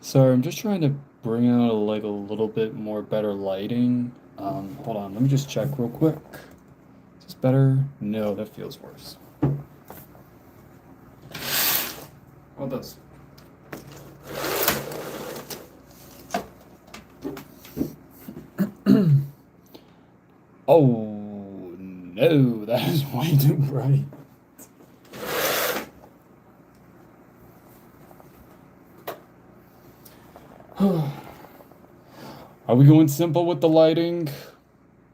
Sorry, I'm just trying to bring out like a little bit more better lighting. Hold on, let me just check real quick. Is this better? No, that feels worse. What does? Oh no, that is way too bright. Are we going simple with the lighting?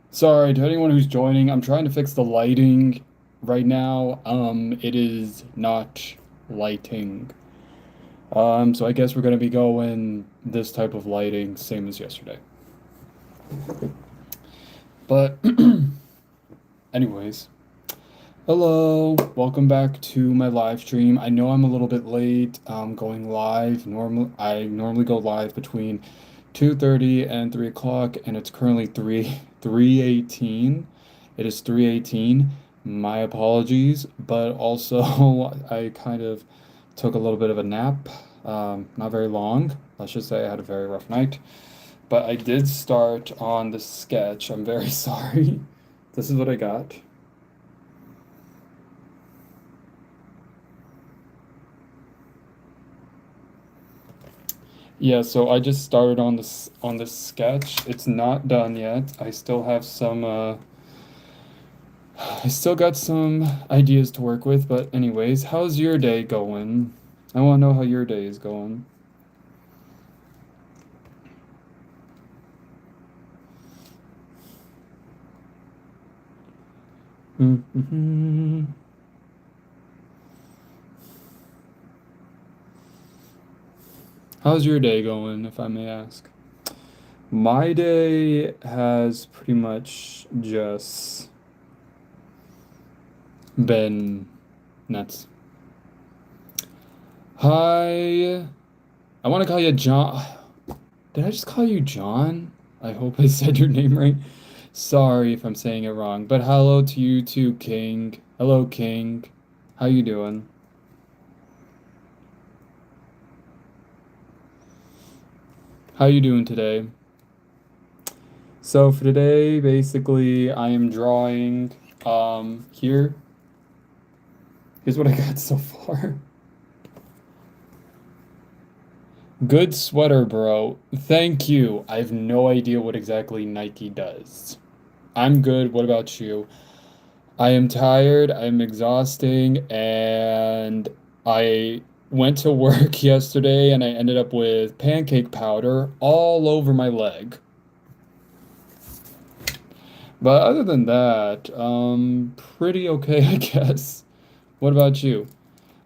Sorry to anyone who's joining. I'm trying to fix the lighting right now. It is not lighting. So I guess we're gonna be going this type of lighting, same as yesterday. But anyways, hello, welcome back to my live stream. I know I'm a little bit late, going live. I normally go live between 2:30 and 3 o'clock, and it's currently 3:18. It is 3:18. My apologies, but also I kind of took a little bit of a nap. Not very long. Let's just say I had a very rough night. But I did start on the sketch. I'm very sorry. This is what I got. Yeah, so I just started on this sketch. It's not done yet. I still got some ideas to work with, but anyways, how's your day going? I want to know how your day is going. Mm-hmm. How's your day going, if I may ask? My day has pretty much just been nuts. Hi. I want to call you John. Did I just call you John? I hope I said your name right. Sorry if I'm saying it wrong, but hello to you too, King. Hello, King. How you doing? How you doing today? So for today, basically, I am drawing here. Here's what I got so far. Good sweater, bro. Thank you. I have no idea what exactly Nike does. I'm good. What about you? I am tired. I'm exhausting, and I went to work yesterday and I ended up with pancake powder all over my leg. But other than that, pretty okay, I guess. What about you?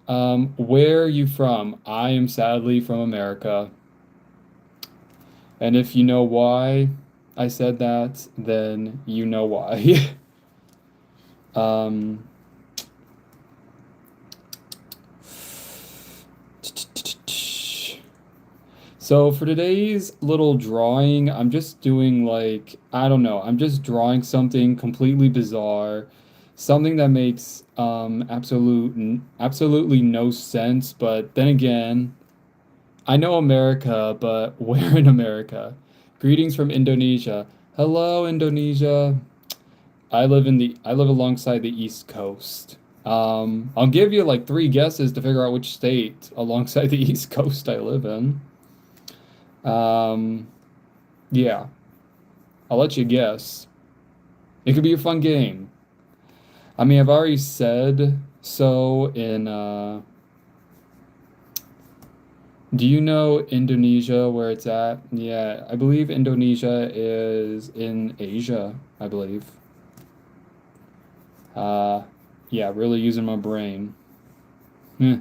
Where are you from? I am sadly from America. And if you know why I said that, then you know why. Um, so for today's little drawing, I'm just doing like, I don't know, I'm just drawing something completely bizarre, something that makes absolutely no sense, but then again, I know America, but where in America? Greetings from Indonesia. Hello, Indonesia. I live alongside the East Coast. I'll give you like three guesses to figure out which state alongside the East Coast I live in. Um, yeah, I'll let you guess. It could be a fun game. I mean, I've already said so in do you know Indonesia where it's at? Yeah, I believe Indonesia is in Asia, I believe. Uh, yeah, really using my brain. Hmm.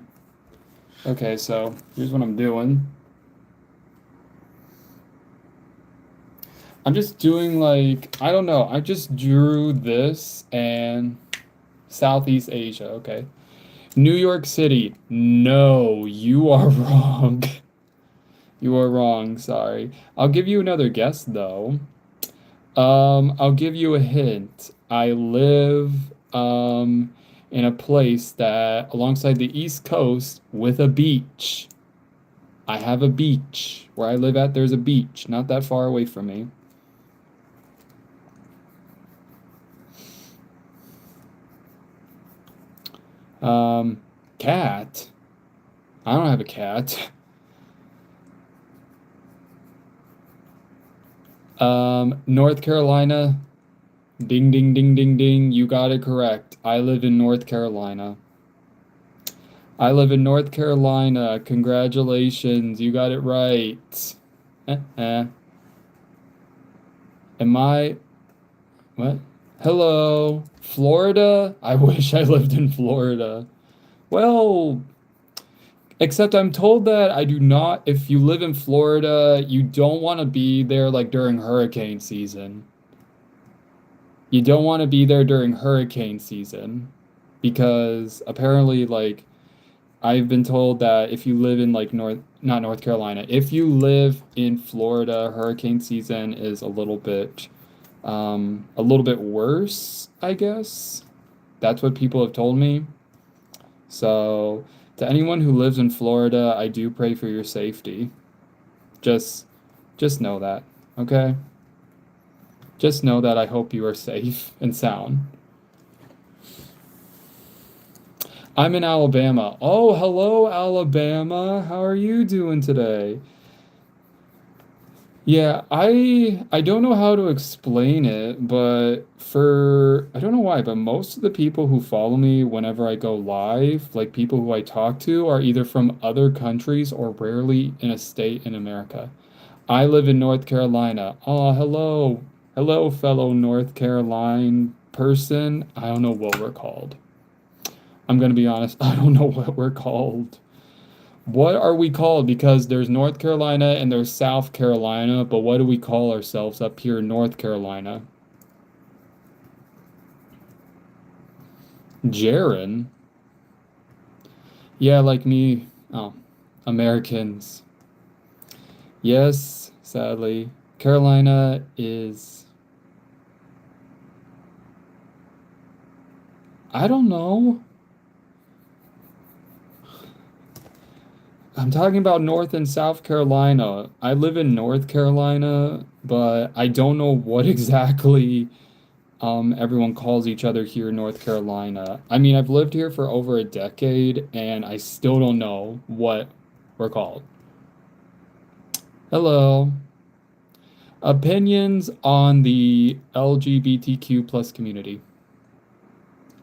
Okay, so here's what I'm doing. I'm just doing like, I don't know, I just drew this and Southeast Asia, okay? New York City. No, you are wrong. You are wrong, sorry. I'll give you another guess though. I'll give you a hint. I live in a place that alongside the East Coast with a beach. I have a beach. Where I live at, there's a beach, not that far away from me. Cat? I don't have a cat. North Carolina. Ding, ding, ding, ding, ding. You got it correct. I live in North Carolina. I live in North Carolina. Congratulations. You got it right. Am I. What? Hello. Florida? I wish I lived in Florida. Well, except I'm told that I do not. If you live in Florida, you don't want to be there like during hurricane season. You don't want to be there during hurricane season because apparently, like, I've been told that if you live in like not North Carolina, if you live in Florida, hurricane season is a little bit worse, I guess. That's what people have told me. So, to anyone who lives in Florida, I do pray for your safety. Just just know that, okay? Just know that I hope you are safe and sound. I'm in Alabama. Oh, hello, Alabama. How are you doing today? Yeah, I don't know how to explain it, but for I don't know why, but most of the people who follow me whenever I go live, like people who I talk to, are either from other countries or rarely in a state in America. I live in North Carolina. Oh, hello. Hello, fellow North Carolina person. I don't know what we're called. I'm gonna be honest, I don't know what we're called. What are we called? Because there's North Carolina and there's South Carolina, but what do we call ourselves up here in North Carolina? Jaren? Yeah, like me. Oh, Americans. Yes, sadly. Carolina is. I don't know. I'm talking about North and South Carolina. I live in North Carolina, but I don't know what exactly everyone calls each other here in North Carolina. I mean, I've lived here for over a decade and I still don't know what we're called. Hello. Opinions on the LGBTQ plus community.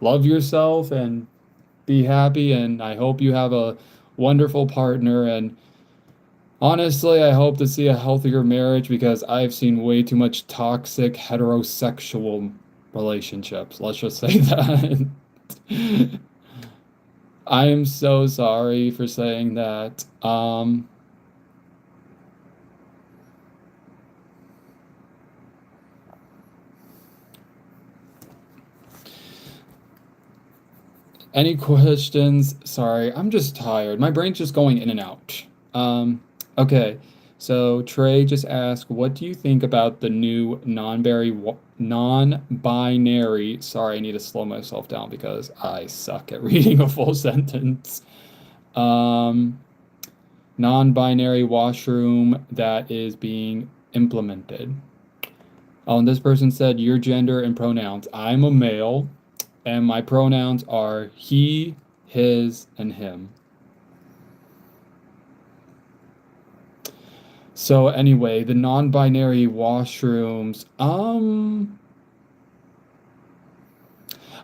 Love yourself and be happy, and I hope you have a wonderful partner. And honestly, I hope to see a healthier marriage because I've seen way too much toxic heterosexual relationships. Let's just say that. I am so sorry for saying that. Any questions? Sorry, I'm just tired. My brain's just going in and out. Okay. So Trey just asked, what do you think about the new non-binary, sorry, I need to slow myself down because I suck at reading a full sentence. Um, Non-binary washroom that is being implemented. Oh, and this person said your gender and pronouns. I'm a male, and my pronouns are he, his, and him. So anyway, the non-binary washrooms,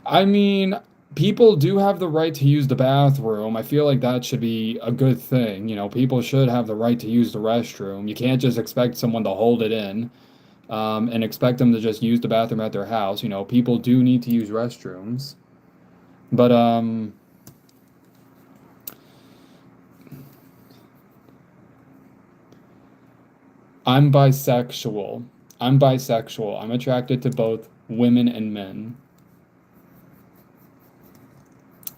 I mean, people do have the right to use the bathroom. I feel like that should be a good thing. You know, people should have the right to use the restroom. You can't just expect someone to hold it in, and expect them to just use the bathroom at their house. You know, people do need to use restrooms. But I'm bisexual. I'm bisexual. I'm attracted to both women and men.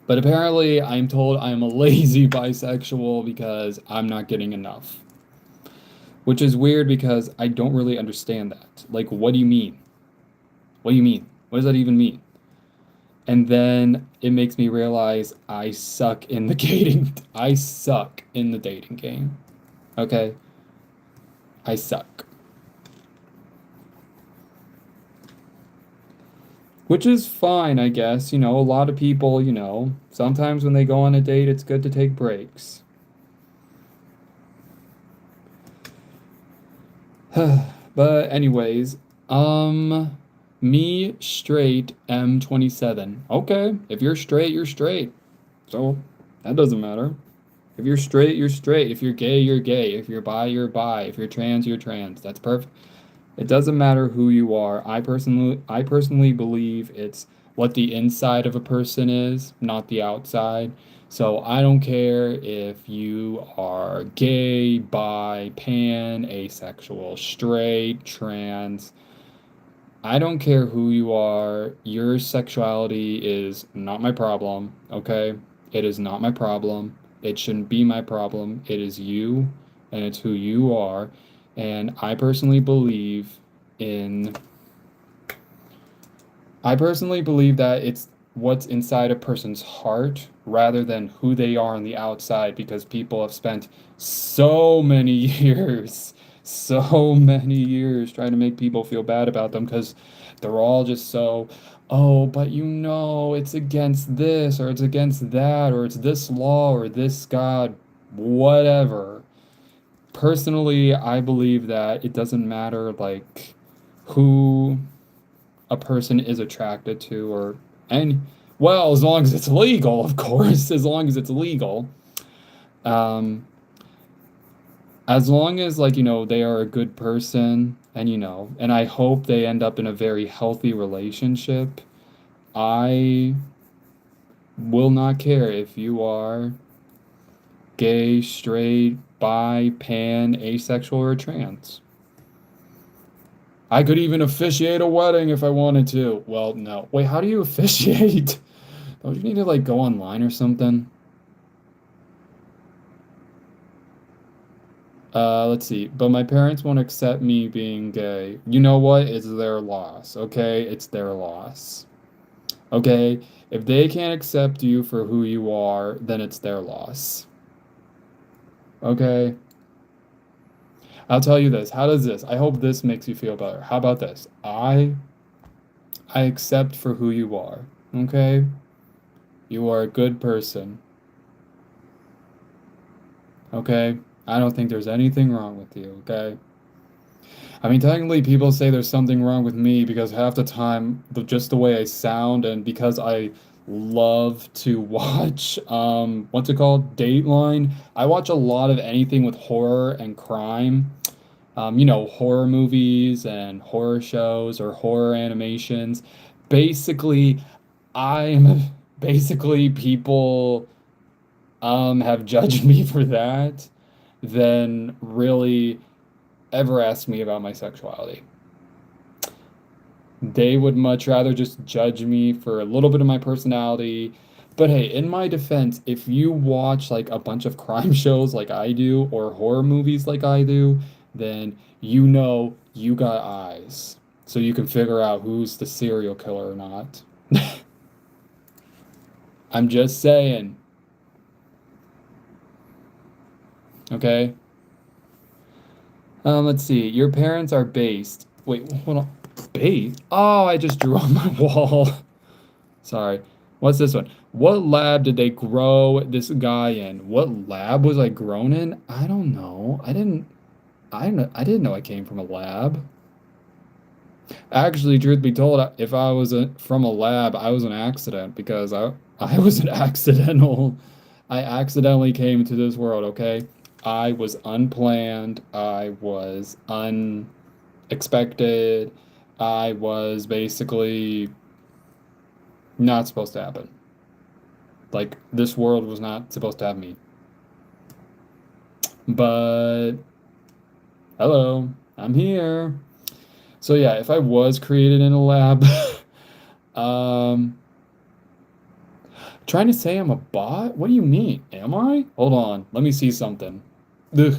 But apparently, I'm told I'm a lazy bisexual because I'm not getting enough. Which is weird because I don't really understand that. Like, what do you mean? What do you mean? What does that even mean? And then it makes me realize I suck in the dating game. Okay? I suck. Which is fine, I guess. A lot of people, sometimes when they go on a date, it's good to take breaks. But anyways, um, me straight M27. Okay, if you're straight, you're straight. So that doesn't matter. If you're straight, you're straight. If you're gay, you're gay. If you're bi, you're bi. If you're trans, you're trans. That's perfect. It doesn't matter who you are. I personally believe it's what the inside of a person is, not the outside. So I don't care if you are gay, bi, pan, asexual, straight, trans. I don't care who you are. Your sexuality is not my problem, okay? It is not my problem. It shouldn't be my problem. It is you, and it's who you are. And in I personally believe that it's what's inside a person's heart rather than who they are on the outside because people have spent so many years trying to make people feel bad about them because they're all just so, oh, but it's against this or it's against that or it's this law or this God, whatever. Personally, I believe that it doesn't matter like who a person is attracted to or any well, as long as it's legal, of course, as long as it's legal. Um, as long as like, they are a good person and and I hope they end up in a very healthy relationship. I will not care if you are gay, straight, bi, pan, asexual, or trans. I could even officiate a wedding if I wanted to. Well, no. Wait, how do you officiate? Don't you need to like go online or something? Let's see. But my parents won't accept me being gay. You know what? It's their loss, okay? It's their loss. Okay? If they can't accept you for who you are, then it's their loss. Okay? I'll tell you this. How does this? I hope this makes you feel better. How about this? I accept for who you are. Okay? You are a good person. Okay? I don't think there's anything wrong with you, okay? I mean, technically, people say there's something wrong with me because half the time, just the way I sound, and because I love to watch, what's it called? Dateline. I watch a lot of anything with horror and crime. Horror movies and horror shows or horror animations. Basically, I'm basically people have judged me for that, then really ever asked me about my sexuality. They would much rather just judge me for a little bit of my personality. But hey, in my defense, if you watch like a bunch of crime shows like I do or horror movies like I do, then you got eyes. So you can figure out who's the serial killer or not. I'm just saying, okay? Let's see. Your parents are based. Wait, hold on. Based? Oh, I just drew on my wall. Sorry. What's this one? What lab did they grow this guy in? What lab was I grown in? I don't know. I didn't know I came from a lab. Actually, truth be told, if I was from a lab, I was an accident because I was an accidental. I accidentally came to this world, okay? I was unplanned. I was unexpected. I was basically not supposed to happen. Like this world was not supposed to have me. But hello, I'm here. So yeah, if I was created in a lab, um, trying to say I'm a bot? What do you mean? Am I? Hold on, let me see something. Ugh.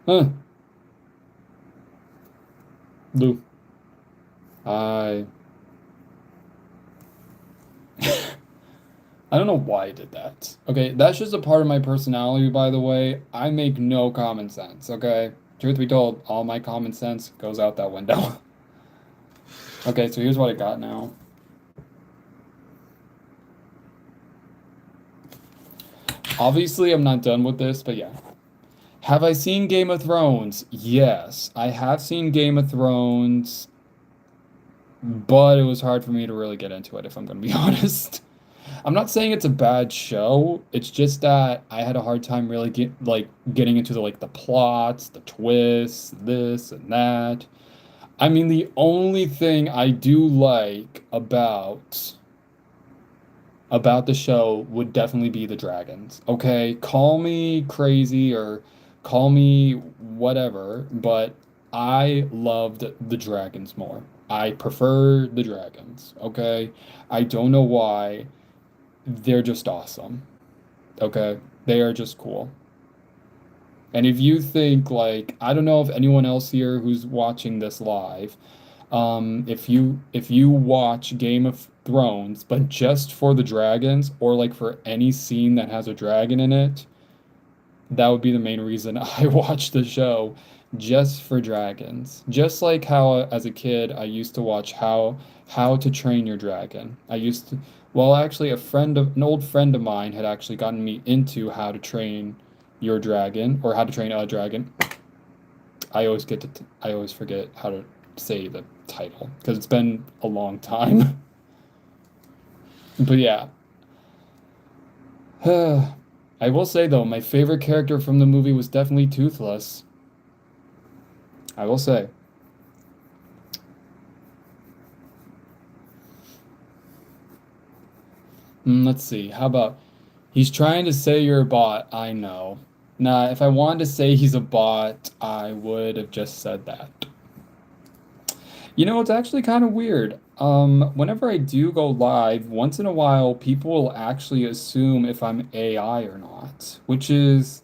Huh. Lou. I I don't know why I did that. Okay, that's just a part of my personality, by the way. I make no common sense, okay? Truth be told, all my common sense goes out that window. Okay, so here's what I got now. Obviously, I'm not done with this, but yeah. Have I seen Game of Thrones? Yes, I have seen Game of Thrones, but it was hard for me to really get into it, if I'm gonna be honest. I'm not saying it's a bad show. It's just that I had a hard time really getting into the plots, the twists, this and that. I mean, the only thing I do like about the show would definitely be the dragons. Okay, call me crazy or call me whatever, but I loved the dragons more. I prefer the dragons, okay? I don't know why. They're just awesome. Okay? They are just cool. And if you think like, I don't know if anyone else here who's watching this live, if you watch Game of Thrones, but just for the dragons, or like for any scene that has a dragon in it, that would be the main reason I watch the show, just for dragons. Just like how as a kid I used to watch How to Train Your Dragon. I used to, well, actually an old friend of mine had actually gotten me into How to Train Your Dragon or How to Train a Dragon. I always forget how to say the title because it's been a long time. But yeah. I will say though, my favorite character from the movie was definitely Toothless. I will say. Let's see. How about he's trying to say you're a bot. I know. Nah, if I wanted to say he's a bot, I would have just said that. You know, it's actually kind of weird. Whenever I do go live, once in a while, people will actually assume if I'm AI or not, which is,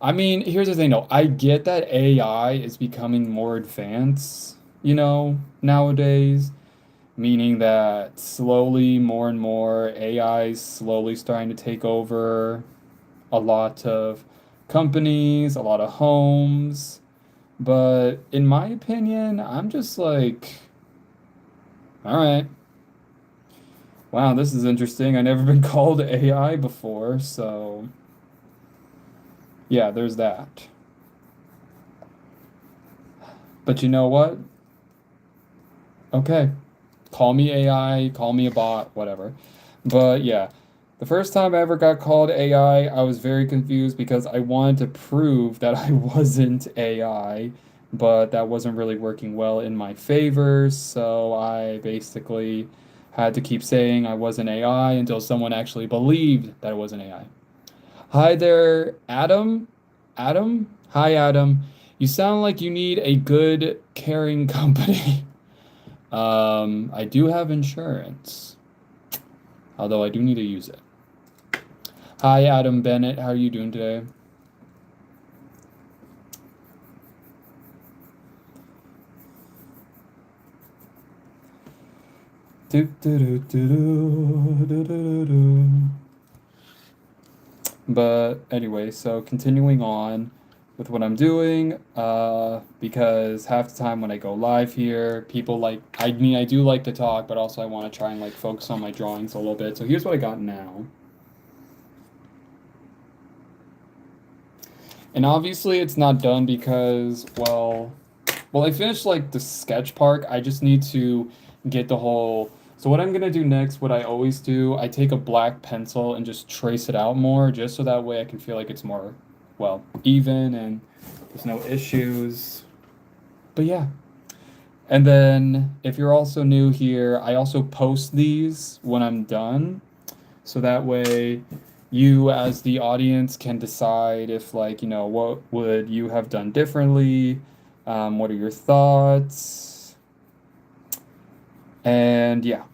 I mean, here's the thing though. I get that AI is becoming more advanced, nowadays, meaning that slowly more and more AI is slowly starting to take over a lot of companies, a lot of homes. But in my opinion, I'm just like, all right, wow, this is interesting. I never been called AI before, so yeah, there's that. But you know what? Okay, call me AI, call me a bot, whatever. But yeah, the first time I ever got called AI, I was very confused because I wanted to prove that I wasn't AI, but that wasn't really working well in my favor, so I basically had to keep saying I wasn't AI until someone actually believed that it wasn't AI. Hi there, Adam. Adam? Hi, Adam. You sound like you need a good, caring company. I do have insurance, although I do need to use it. Hi, Adam Bennett. How are you doing today? Do, do, do, do, do, do, do, do. But anyway, so continuing on with what I'm doing, because half the time when I go live here, people like, I mean, I do like to talk, but also I want to try and like focus on my drawings a little bit. So here's what I got now. And obviously it's not done because, well, I finished like the sketch part. I just need to get the whole. So what I'm gonna do next, what I always do, I take a black pencil and just trace it out more, just so that way I can feel like it's more, well, even and there's no issues. But yeah. And then if you're also new here, I also post these when I'm done. So that way you as the audience can decide if like, what would you have done differently? What are your thoughts? And yeah.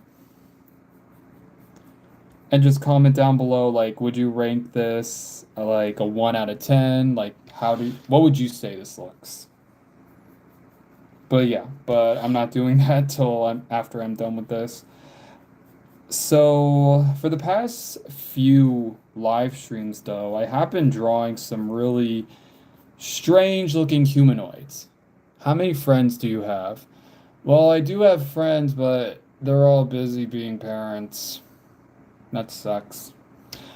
And just comment down below like would you rank this like a 1 out of 10? Like what would you say this looks? But yeah, but I'm not doing that till after I'm done with this. So, for the past few live streams, though, I have been drawing some really strange looking humanoids. How many friends do you have? Well, I do have friends, but they're all busy being parents. That sucks.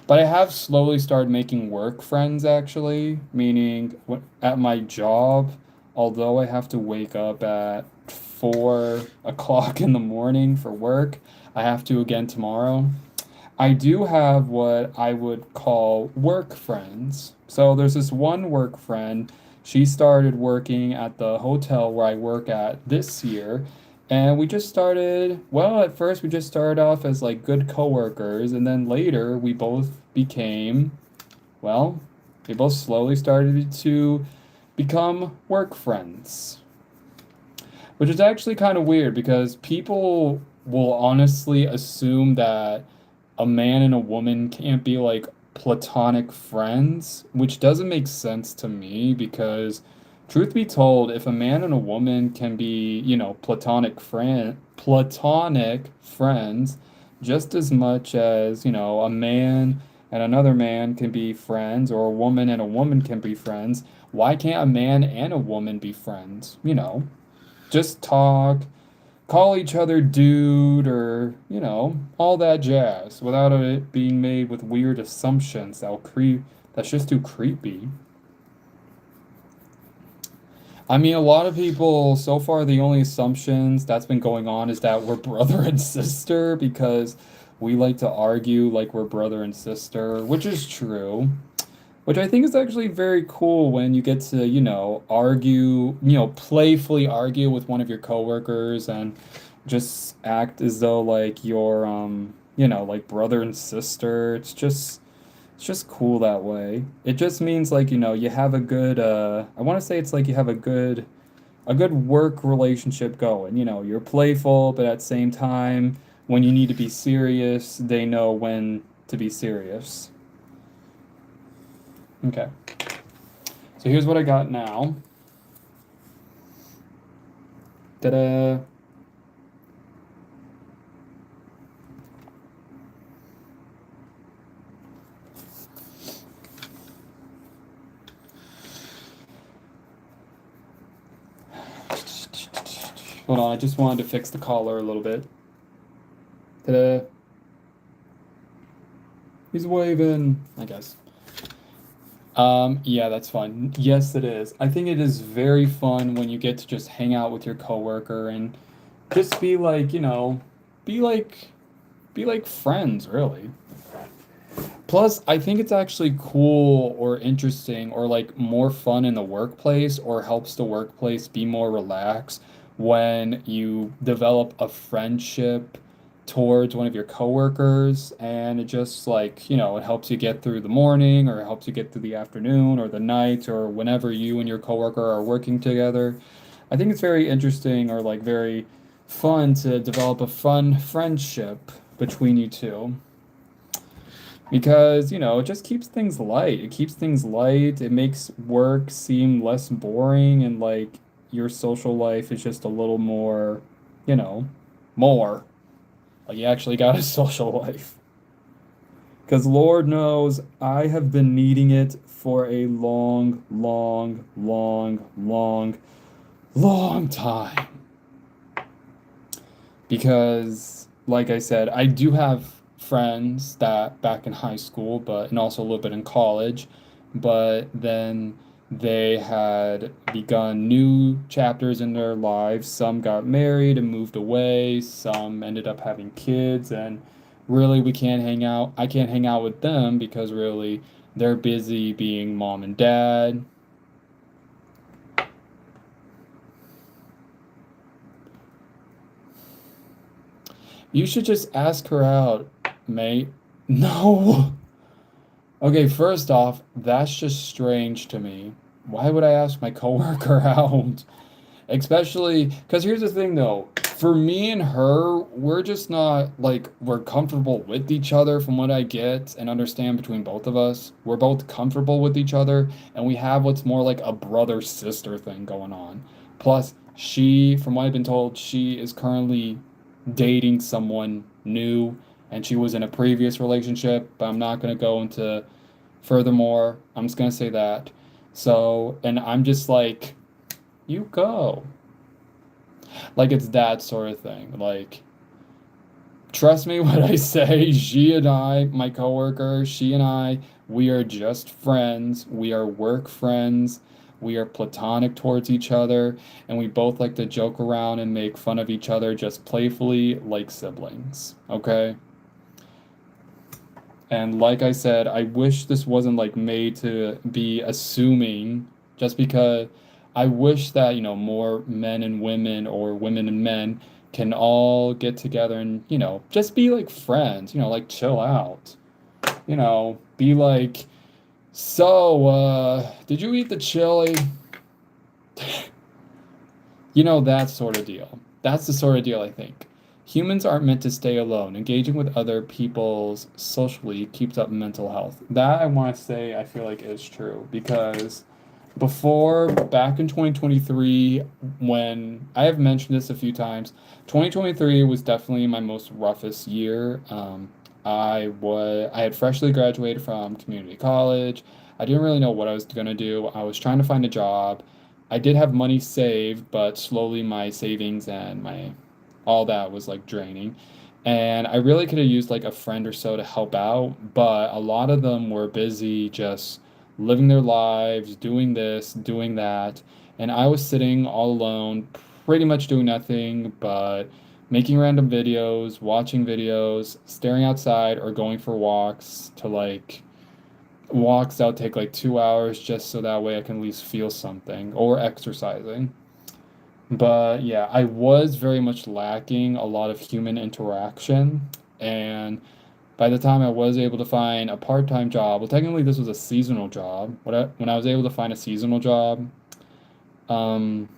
But I have slowly started making work friends, actually, meaning at my job, although I have to wake up at 4 o'clock in the morning for work, I have to again tomorrow. I do have what I would call work friends. So there's this one work friend. She started working at the hotel where I work at this year. And we just started, well, at first we just started off as like good coworkers, and then later we both became, well, we both slowly started to become work friends. Which is actually kind of weird because people will honestly assume that a man and a woman can't be like platonic friends, which doesn't make sense to me because truth be told, if a man and a woman can be, platonic friends just as much as, a man and another man can be friends or a woman and a woman can be friends, why can't a man and a woman be friends? Just talk, call each other dude or, all that jazz without it being made with weird assumptions that's just too creepy. I mean, a lot of people so far the only assumptions that's been going on is that we're brother and sister because we like to argue like we're brother and sister, which is true. Which I think is actually very cool when you get to, argue, playfully argue with one of your coworkers and just act as though like you're like brother and sister. It's just cool that way. It just means like, you have a good I want to say it's like you have a good work relationship going. You're playful, but at the same time, when you need to be serious, they know when to be serious. Okay. So here's what I got now. Ta-da. Hold on, I just wanted to fix the collar a little bit. Ta-da. He's waving, I guess. Yeah, that's fun. Yes, it is. I think it is very fun when you get to just hang out with your coworker and just be like, be like be like friends, really. Plus, I think it's actually cool or interesting or like more fun in the workplace or helps the workplace be more relaxed when you develop a friendship towards one of your coworkers and it just like, it helps you get through the morning or it helps you get through the afternoon or the night or whenever you and your coworker are working together. I think it's very interesting or like very fun to develop a fun friendship between you two because it just keeps things light. It keeps things light. It makes work seem less boring and like your social life is just a little more, you know more like you actually got a social life. Because Lord knows I have been needing it for a long, long, long, long, long time. Because like I said, I do have friends that back in high school, but and also a little bit in college, but then they had begun new chapters in their lives. Some got married and moved away, some ended up having kids, and really we can't hang out. I can't hang out with them because really they're busy being mom and dad. You should just ask her out, mate. No. Okay, first off, that's just strange to me. Why would I ask my coworker out? Especially because here's the thing though. For me and her, we're just not like we're comfortable with each other from what I get and understand between both of us. We're both comfortable with each other and we have what's more like a brother sister thing going on. Plus, from what I've been told, she is currently dating someone new and she was in a previous relationship, but I'm not going to go into furthermore. I'm just going to say that. So, and I'm just like, you go. Like it's that sort of thing. Like, trust me when I say she and I, my coworker, she and I, we are just friends. We are work friends. We are platonic towards each other, and we both like to joke around and make fun of each other just playfully like siblings. Okay? And like I said, I wish this wasn't like made to be assuming just because I wish that, more men and women or women and men can all get together and, just be like friends, like chill out. Be like, so, did you eat the chili? That sort of deal. That's the sort of deal I think. Humans aren't meant to stay alone. Engaging with other people's socially keeps up mental health. That I want to say I feel like is true because back in 2023, when I have mentioned this a few times, 2023 was definitely my most roughest year. I had freshly graduated from community college. I didn't really know what I was gonna do. I was trying to find a job. I did have money saved, but slowly my savings and my all that was like draining. And I really could have used like a friend or so to help out, but a lot of them were busy just living their lives, doing this, doing that. And I was sitting all alone, pretty much doing nothing but making random videos, watching videos, staring outside, or going for walks to like walks that would take like 2 hours just so that way I can at least feel something or exercising. But yeah, I was very much lacking a lot of human interaction. And by the time I was able to find a part-time job, well, technically this was a seasonal job. When I was able to find a seasonal job, um,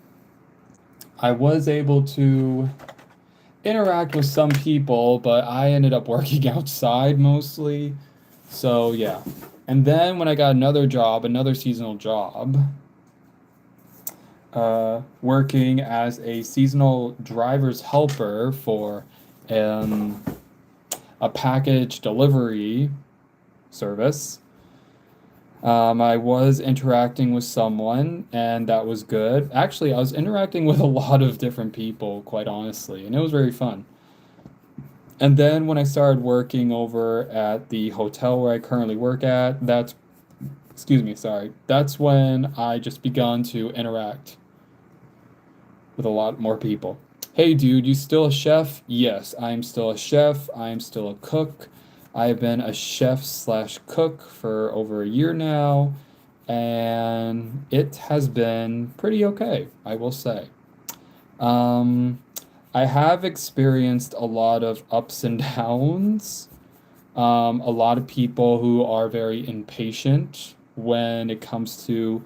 I was able to interact with some people, but I ended up working outside mostly. So yeah. And then when I got another job, another seasonal job, working as a seasonal driver's helper for um, a package delivery service. I was interacting with someone, and that was good. Actually, I was interacting with a lot of different people, quite honestly, and it was very fun. And then when I started working over at the hotel where I currently work at, excuse me, sorry, that's when I just begun to interact with a lot more people. Hey, dude, you still a chef? Yes, I am still a chef. I am still a cook. I have been a chef slash cook for over a year now, and it has been pretty okay, I will say. Um, I have experienced a lot of ups and downs. A lot of people who are very impatient when it comes to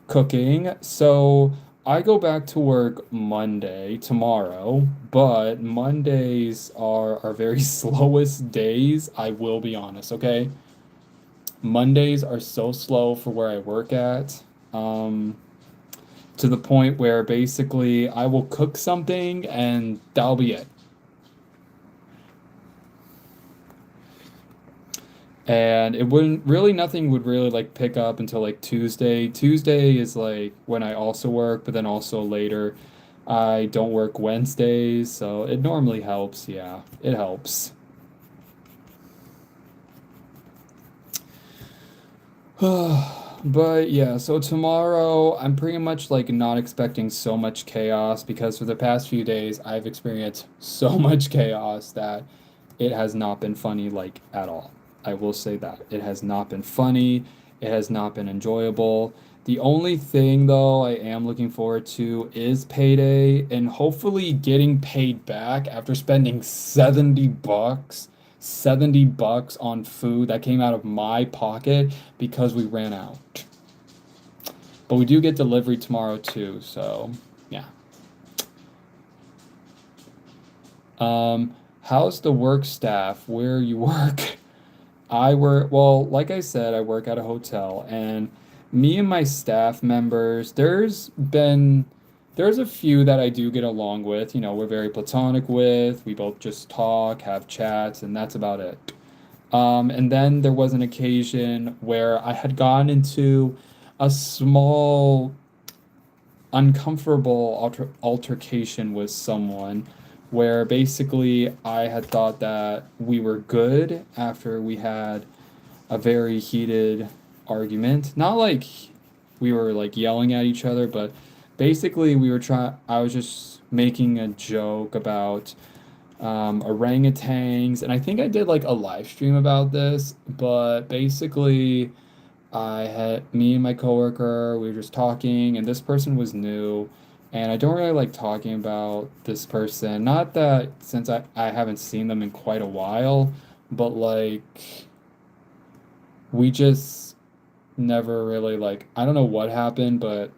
cooking. So I go back to work Monday, tomorrow, but Mondays are our very slowest days, I will be honest, okay? Mondays are so slow for where I work at, to the point where basically I will cook something and that'll be it. And it wouldn't really nothing would really like pick up until like Tuesday. Tuesday is like when I also work, but then also later I don't work Wednesdays, so it normally helps. Yeah, it helps. But yeah, so tomorrow I'm pretty much like not expecting so much chaos because for the past few days I've experienced so much chaos that it has not been funny like at all. I will say that. It has not been funny. It has not been enjoyable. The only thing though I am looking forward to is payday and hopefully getting paid back after spending 70 bucks. 70 bucks on food that came out of my pocket because we ran out. But we do get delivery tomorrow too, so yeah. How's the work staff where you work? Well, like I said, I work at a hotel, and me and my staff members, there's been there's a few that I do get along with. You know, we're very platonic with. We both just talk, have chats, and that's about it. And then there was an occasion where I had gone into a small uncomfortable altercation with someone where basically I had thought that we were good after we had a very heated argument. Not like we were like yelling at each other, but basically we were trying, I was just making a joke about orangutans, and I think I did like a live stream about this, but basically I had me and my coworker, we were just talking, and this person was new, and I don't really like talking about this person. Not that since I haven't seen them in quite a while, but like we just never really like I don't know what happened, but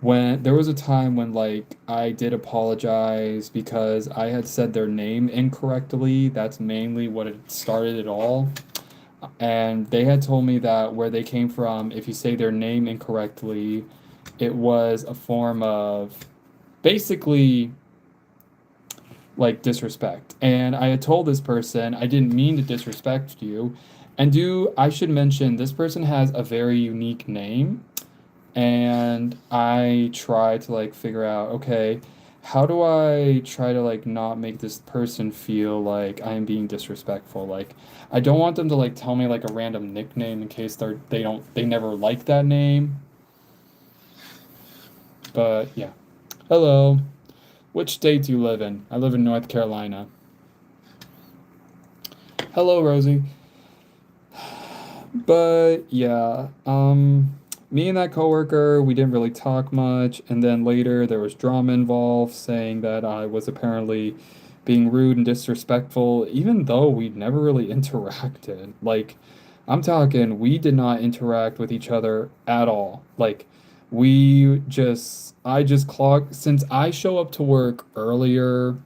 when there was a time when like I did apologize because I had said their name incorrectly. That's mainly what it started it all. And they had told me that where they came from, if you say their name incorrectly, it was a form of basically like disrespect. And I had told this person I didn't mean to disrespect you. And I should mention this person has a very unique name, and I try to like figure out, okay, how do I try to like not make this person feel like I'm being disrespectful? Like I don't want them to like tell me like a random nickname in case they never like that name. But yeah. Hello. Which state do you live in? I live in North Carolina. Hello, Rosie. But yeah, me and that coworker, we didn't really talk much, and then later there was drama involved, saying that I was apparently being rude and disrespectful, even though we'd never really interacted. Like, I'm talking, we did not interact with each other at all. Like, I just clock, since I show up to work earlier,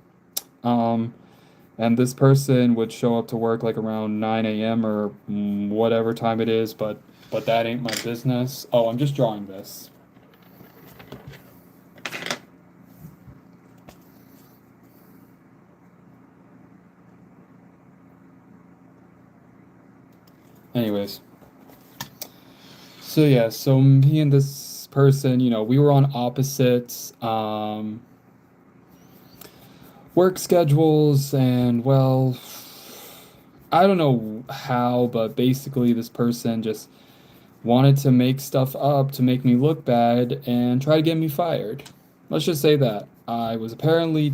um, and this person would show up to work like around 9 a.m. or whatever time it is, but that ain't my business. Oh, I'm just drawing this. Anyways, so yeah, so me and this person, you know, we were on opposite work schedules, and well, I don't know how, but basically this person just wanted to make stuff up to make me look bad and try to get me fired. Let's just say that. I was apparently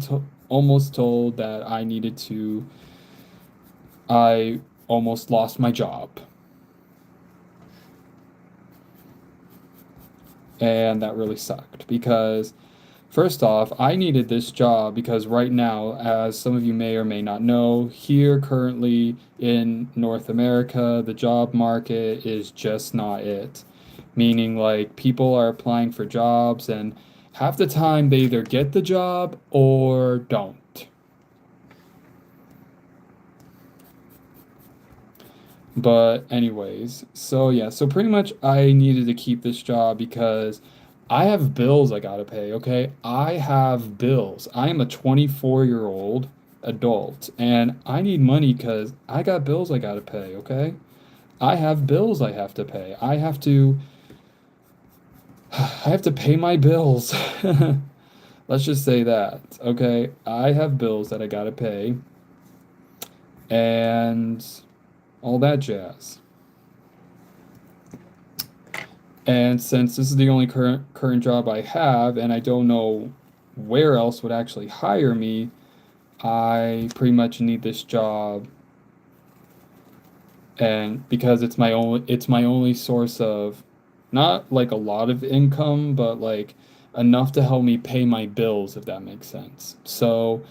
almost told that I almost lost my job. And that really sucked because, first off, I needed this job because right now, as some of you may or may not know, here currently in North America, the job market is just not it. Meaning, like, people are applying for jobs, and half the time they either get the job or don't. But, anyways, so yeah, so pretty much I needed to keep this job because I have bills I gotta pay, okay? I have bills. I am a 24-year-old adult, and I need money because I got bills I gotta pay, okay? I have bills I have to pay. I have to pay my bills. Let's just say that, okay? I have bills that I gotta pay and all that jazz. And since this is the only current job I have, and I don't know where else would actually hire me, I pretty much need this job, and because it's my only source of not like a lot of income, but like enough to help me pay my bills, if that makes sense. So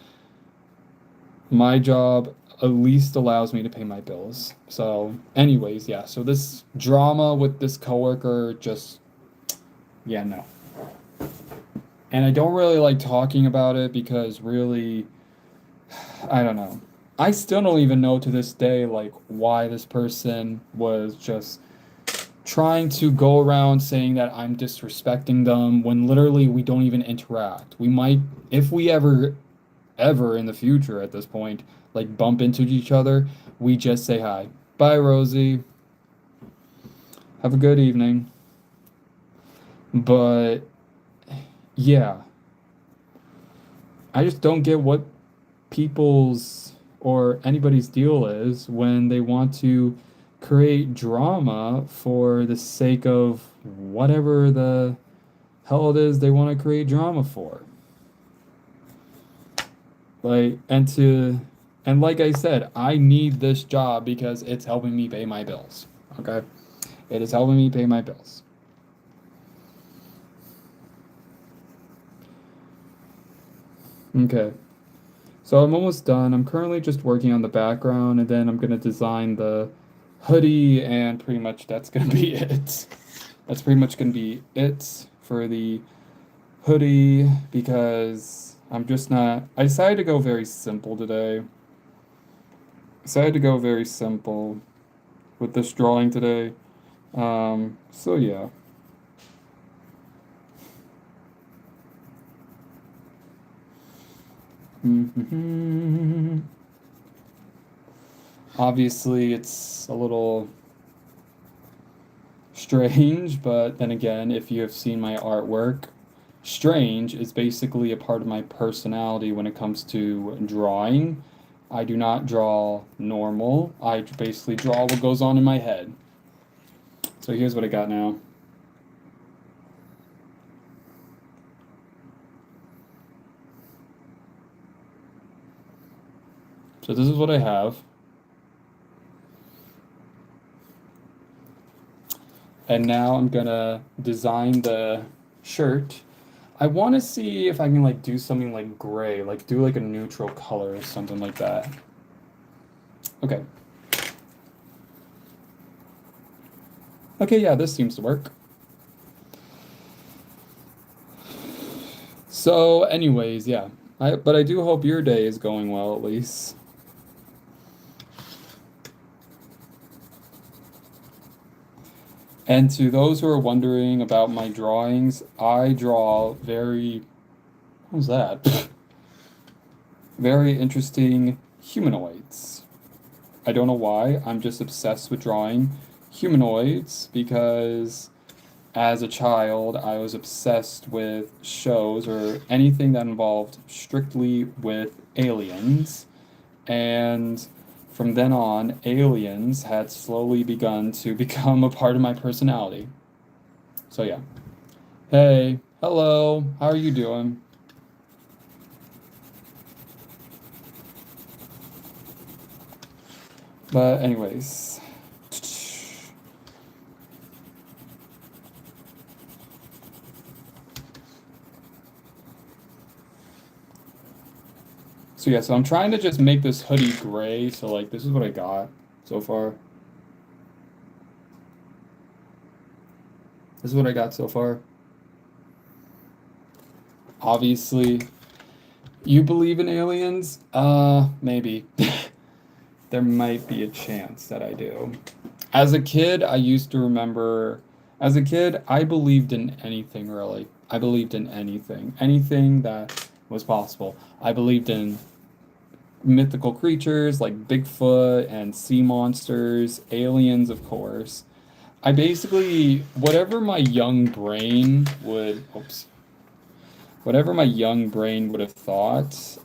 my job at least allows me to pay my bills. So anyways, yeah, so this drama with this coworker just yeah, no. And I don't really like talking about it because really, I don't know. I still don't even know to this day like why this person was just trying to go around saying that I'm disrespecting them when literally we don't even interact. We might, if we ever in the future at this point, like bump into each other, we just say hi. Bye, Rosie. Have a good evening. But yeah, I just don't get what people's or anybody's deal is when they want to create drama for the sake of whatever the hell it is they want to create drama for. Like, and like I said, I need this job because it's helping me pay my bills. Okay? It is helping me pay my bills. Okay. So I'm almost done. I'm currently just working on the background and then I'm gonna design the hoodie and pretty much that's gonna be it. That's pretty much gonna be it for the hoodie because I'm just not. I decided to go very simple today. Decided to go very simple with this drawing today. So yeah. Obviously, it's a little strange, but then again, if you have seen my artwork, strange is basically a part of my personality when it comes to drawing. I do not draw normal. I basically draw what goes on in my head. So here's what I got now. So this is what I have. And now I'm gonna design the shirt. I want to see if I can like do something like gray, like do like a neutral color or something like that. Okay. Okay, yeah, this seems to work. So, anyways, yeah. But I do hope your day is going well at least. And to those who are wondering about my drawings, I draw very, what was that? Very interesting humanoids. I don't know why, I'm just obsessed with drawing humanoids because as a child, I was obsessed with shows or anything that involved strictly with aliens. And from then on, aliens had slowly begun to become a part of my personality. So, yeah. Hey, hello, how are you doing? But, anyways. So yeah, so I'm trying to just make this hoodie gray, so like this is what I got so far. This is what I got so far. Obviously, you believe in aliens? Maybe. There might be a chance that I do. As a kid, I used to remember, as a kid, I believed in anything really. I believed in anything, anything that was possible. I believed in mythical creatures like Bigfoot and sea monsters, aliens, of course. I basically, whatever my young brain would have thought,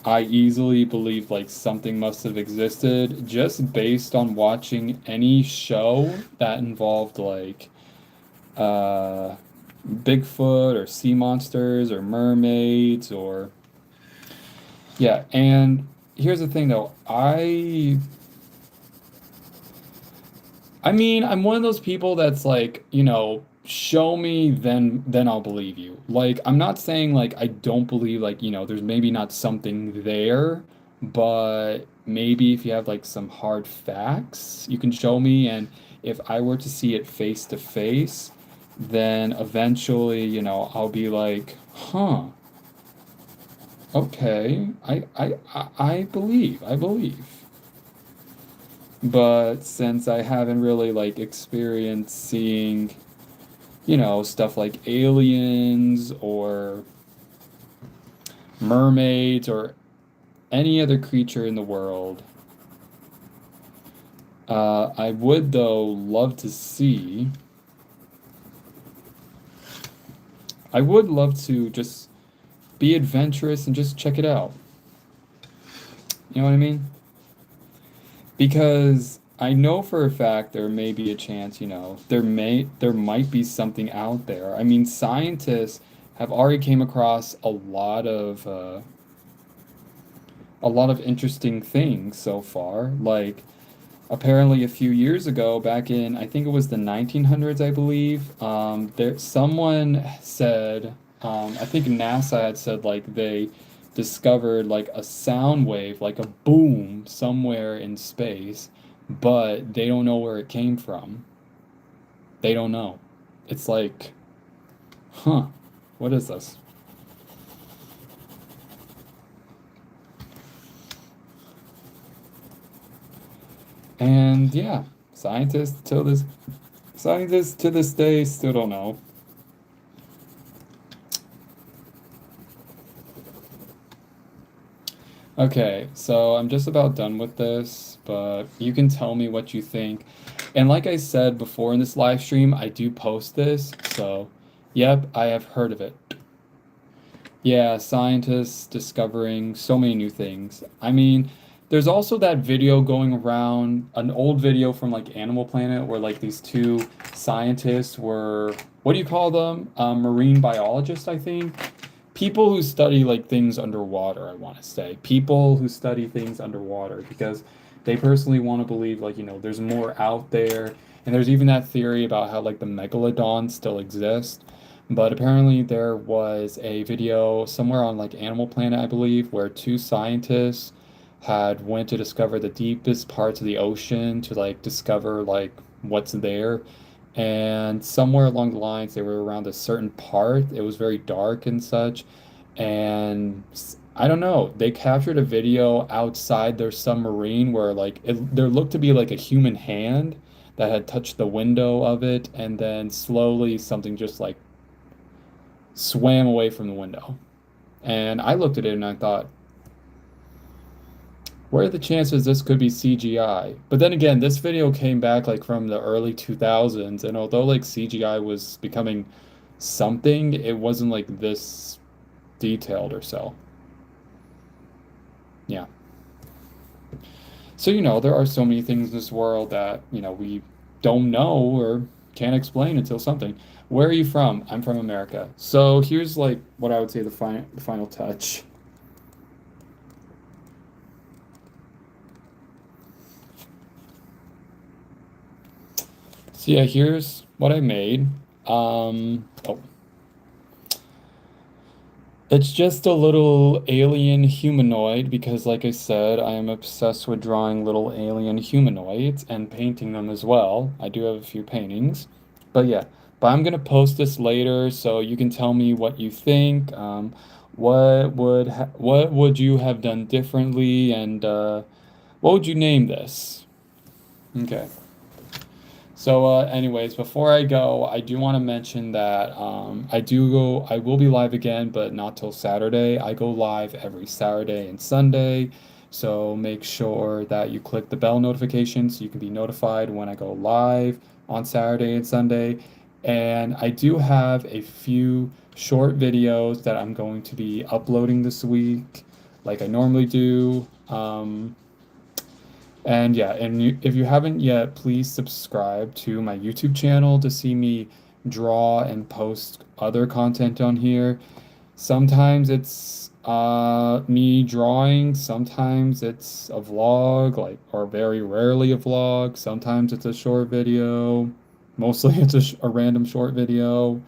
I easily believe like something must have existed just based on watching any show that involved like uh, Bigfoot or sea monsters or mermaids or yeah. And here's the thing though, I mean, I'm one of those people that's like, show me, then I'll believe you. Like, I'm not saying like I don't believe like, there's maybe not something there, but maybe if you have like some hard facts, you can show me, and if I were to see it face to face, then eventually, I'll be like, huh, okay, I believe, I believe. But since I haven't really like experienced seeing, stuff like aliens or mermaids or any other creature in the world, I would though love to see. I would love to just be adventurous and just check it out. You know what I mean? Because I know for a fact there may be a chance, there might be something out there. I mean, scientists have already came across a lot of interesting things so far. Like apparently a few years ago, back in I think it was the 1900s, I believe, someone said, I think NASA had said like they discovered like a sound wave, like a boom somewhere in space, but they don't know where it came from. They don't know. It's like, huh, what is this? And yeah, scientists to this day still don't know. Okay, so I'm just about done with this, but you can tell me what you think. And like I said before in this live stream, I do post this, so yep, I have heard of it. Yeah, scientists discovering so many new things. I mean, there's also that video going around, an old video from like Animal Planet where like these two scientists were, what do you call them? Marine biologists, I think. People who study like things underwater, I want to say. People who study things underwater because they personally want to believe like, there's more out there. And there's even that theory about how like the megalodon still exists. But apparently there was a video somewhere on like Animal Planet, I believe, where two scientists had went to discover the deepest parts of the ocean to like discover like what's there. And somewhere along the lines, they were around a certain part. It was very dark and such. And I don't know, they captured a video outside their submarine where like there looked to be like a human hand that had touched the window of it, and then slowly something just like swam away from the window. And I looked at it and I thought, what are the chances this could be CGI? But then again, this video came back like from the early 2000s, and although like CGI was becoming something, it wasn't like this detailed or so. Yeah. So, there are so many things in this world that, we don't know or can't explain until something. Where are you from? I'm from America. So here's like what I would say the final touch. So yeah, here's what I made. Oh, it's just a little alien humanoid because, like I said, I am obsessed with drawing little alien humanoids and painting them as well. I do have a few paintings, but yeah. But I'm gonna post this later so you can tell me what you think. What would you have done differently, and what would you name this? Okay. So, anyways, before I go, I do want to mention that I will be live again, but not till Saturday. I go live every Saturday and Sunday. So make sure that you click the bell notification so you can be notified when I go live on Saturday and Sunday. And I do have a few short videos that I'm going to be uploading this week, like I normally do. And yeah, if you haven't yet, please subscribe to my YouTube channel to see me draw and post other content on here. Sometimes it's me drawing, sometimes it's a vlog, like, or very rarely a vlog. Sometimes it's a short video. Mostly it's a random short video.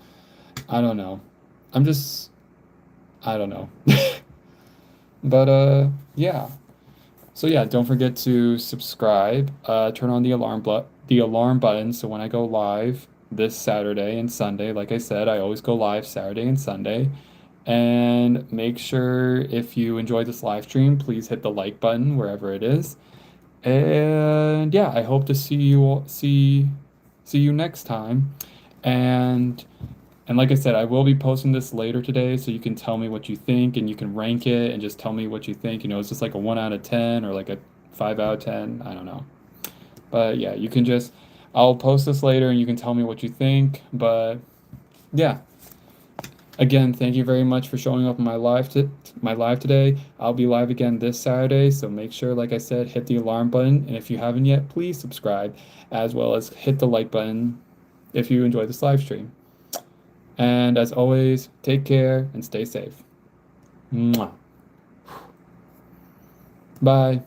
I don't know. I'm just, I don't know. But yeah. So yeah, don't forget to subscribe. Turn on the alarm button so when I go live this Saturday and Sunday, like I said, I always go live Saturday and Sunday. And make sure if you enjoy this live stream, please hit the like button wherever it is. And yeah, I hope to see you next time. And and like I said, I will be posting this later today, so you can tell me what you think and you can rank it and just tell me what you think. You know, is this like a 1 out of 10 or like a 5 out of 10? I don't know. But yeah, I'll post this later and you can tell me what you think. But yeah, again, thank you very much for showing up in my live today. I'll be live again this Saturday, so make sure, like I said, hit the alarm button. And if you haven't yet, please subscribe, as well as hit the like button if you enjoy this live stream. And as always, take care and stay safe. Mwah. Bye.